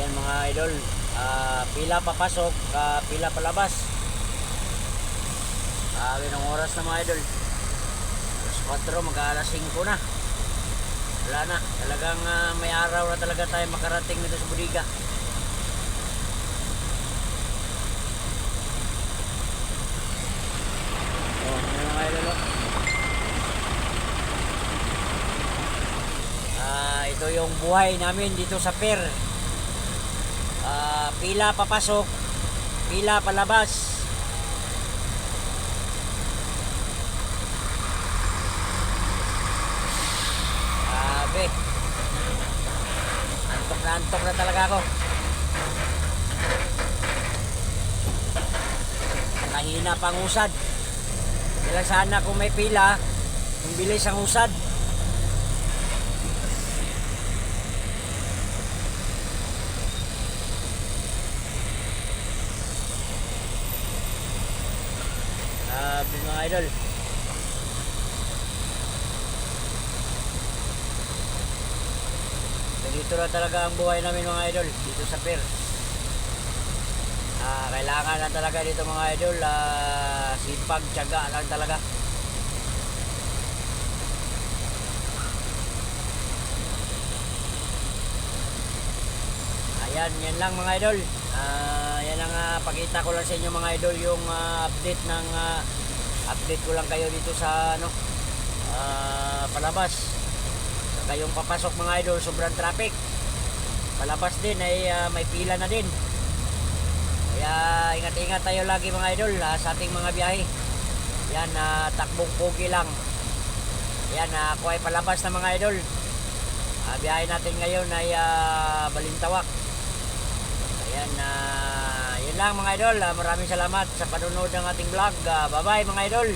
Ayan mga idol, pila papasok, pila palabas. Ng oras na mga idol, alas 4, mag-alas 5 na. Wala na, talagang may araw na talaga tayo makarating dito sa Budiga. Mga idol, ito yung buhay namin dito sa pier. Pila papasok, pila palabas. Grabe, antok na talaga ako. Kahina pang usad. Kaya sana kung may pila, yung bilis ang usad. Mga idol, dito na talaga ang buhay namin mga idol dito sa pier. Kailangan lang talaga dito mga idol, sipag, tiyaga lang talaga. Ayan, yan lang mga idol. Yan ang pakita ko lang sa inyo mga idol, yung update ko lang kayo dito sa palabas. Saka yung papasok mga idol, sobrang traffic. Palabas din ay may pila na din. Kaya ingat-ingat tayo lagi mga idol sa ating mga biyahe. Yan, takbong pogi lang. Yan, ako ay palabas na mga idol. Biyahe natin ngayon ay Balintawak. Ayan, yun lang mga idol. Maraming salamat sa panonood ng ating vlog. Bye bye mga idol.